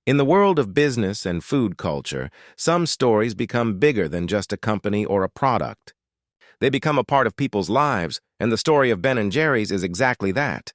In the world of business and food culture, some stories become bigger than just a company or a product. They become a part of people's lives, and the story of Ben & Jerry's is exactly that.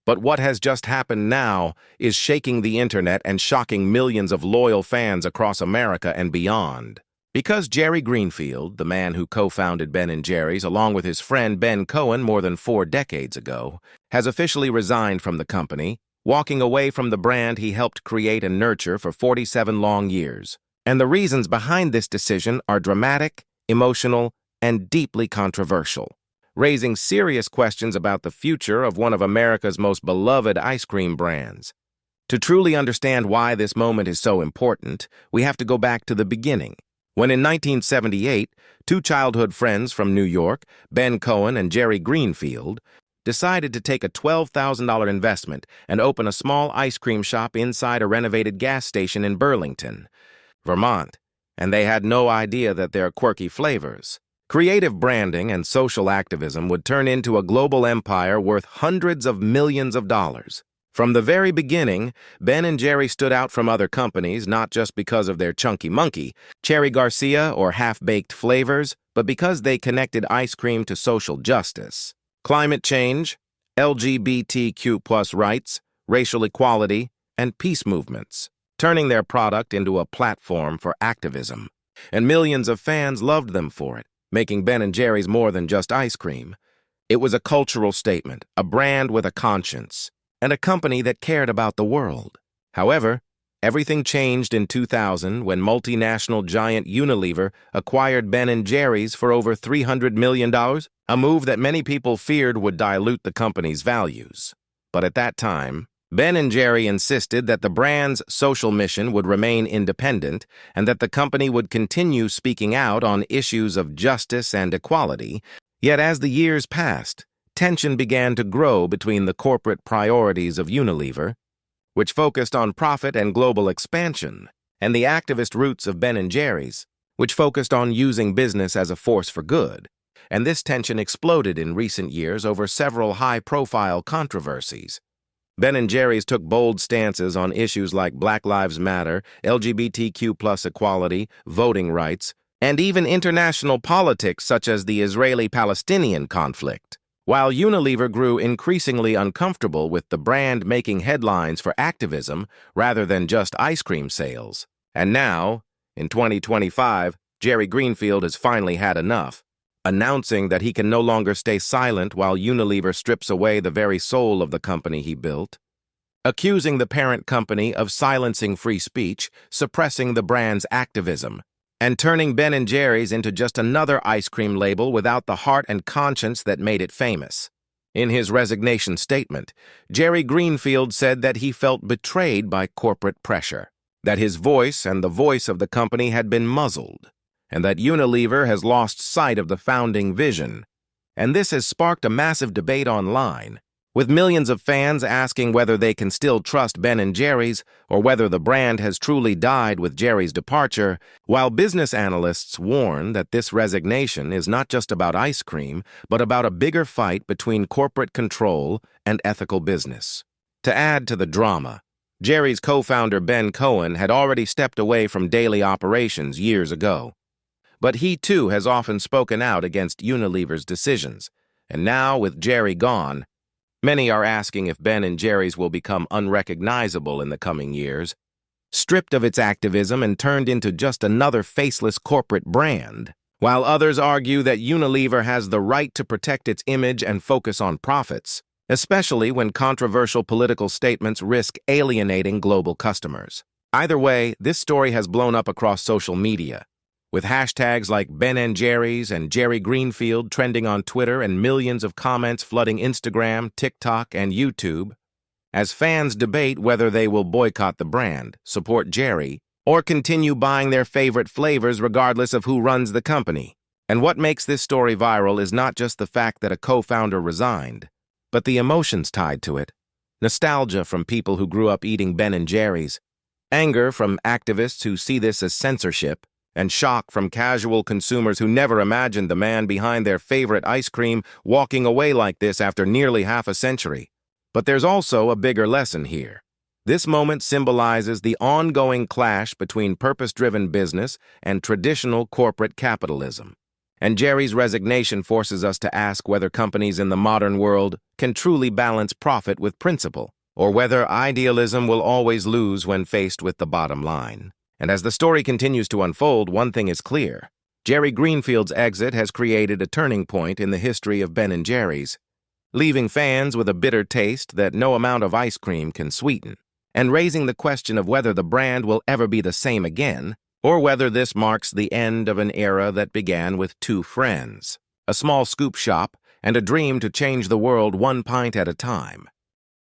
But what has just happened now is shaking the internet and shocking millions of loyal fans across America and beyond. Because Jerry Greenfield, the man who co-founded Ben & Jerry's along with his friend Ben Cohen more than 4 decades ago, has officially resigned from the company, walking away from the brand he helped create and nurture for 47 long years. And the reasons behind this decision are dramatic, emotional, and deeply controversial, raising serious questions about the future of one of America's most beloved ice cream brands. To truly understand why this moment is so important, we have to go back to the beginning, when in 1978, 2 childhood friends from New York, Ben Cohen and Jerry Greenfield, decided to take a $12,000 investment and open a small ice cream shop inside a renovated gas station in Burlington, Vermont, and they had no idea that their quirky flavors, creative branding, and social activism would turn into a global empire worth hundreds of millions of dollars. From the very beginning, Ben & Jerry stood out from other companies not just because of their chunky monkey, Cherry Garcia, or half-baked flavors, but because they connected ice cream to social justice. Climate change, LGBTQ+ rights, racial equality, and peace movements, turning their product into a platform for activism. And millions of fans loved them for it, making Ben & Jerry's more than just ice cream. It was a cultural statement, a brand with a conscience, and a company that cared about the world. However, everything changed in 2000 when multinational giant Unilever acquired Ben & Jerry's for over $300 million, a move that many people feared would dilute the company's values. But at that time, Ben & Jerry insisted that the brand's social mission would remain independent and that the company would continue speaking out on issues of justice and equality. Yet as the years passed, tension began to grow between the corporate priorities of Unilever, which focused on profit and global expansion, and the activist roots of Ben & Jerry's, which focused on using business as a force for good. And this tension exploded in recent years over several high-profile controversies. Ben & Jerry's took bold stances on issues like Black Lives Matter, LGBTQ+ equality, voting rights, and even international politics such as the Israeli-Palestinian conflict, while Unilever grew increasingly uncomfortable with the brand making headlines for activism rather than just ice cream sales. And now, in 2025, Jerry Greenfield has finally had enough, announcing that he can no longer stay silent while Unilever strips away the very soul of the company he built, accusing the parent company of silencing free speech, suppressing the brand's activism, and turning Ben & Jerry's into just another ice cream label without the heart and conscience that made it famous. In his resignation statement, Jerry Greenfield said that he felt betrayed by corporate pressure, that his voice and the voice of the company had been muzzled, and that Unilever has lost sight of the founding vision. And this has sparked a massive debate online, with millions of fans asking whether they can still trust Ben & Jerry's or whether the brand has truly died with Jerry's departure, while business analysts warn that this resignation is not just about ice cream, but about a bigger fight between corporate control and ethical business. To add to the drama, Jerry's co-founder Ben Cohen had already stepped away from daily operations years ago. But he too has often spoken out against Unilever's decisions, and now with Jerry gone, many are asking if Ben & Jerry's will become unrecognizable in the coming years, stripped of its activism and turned into just another faceless corporate brand, while others argue that Unilever has the right to protect its image and focus on profits, especially when controversial political statements risk alienating global customers. Either way, this story has blown up across social media, with hashtags like Ben & Jerry's and Jerry Greenfield trending on Twitter and millions of comments flooding Instagram, TikTok, and YouTube, as fans debate whether they will boycott the brand, support Jerry, or continue buying their favorite flavors regardless of who runs the company. And what makes this story viral is not just the fact that a co-founder resigned, but the emotions tied to it. Nostalgia from people who grew up eating Ben & Jerry's, anger from activists who see this as censorship, and shock from casual consumers who never imagined the man behind their favorite ice cream walking away like this after nearly half a century. But there's also a bigger lesson here. This moment symbolizes the ongoing clash between purpose-driven business and traditional corporate capitalism. And Jerry's resignation forces us to ask whether companies in the modern world can truly balance profit with principle, or whether idealism will always lose when faced with the bottom line. And as the story continues to unfold, one thing is clear. Jerry Greenfield's exit has created a turning point in the history of Ben & Jerry's, leaving fans with a bitter taste that no amount of ice cream can sweeten, and raising the question of whether the brand will ever be the same again, or whether this marks the end of an era that began with two friends, a small scoop shop, and a dream to change the world one pint at a time.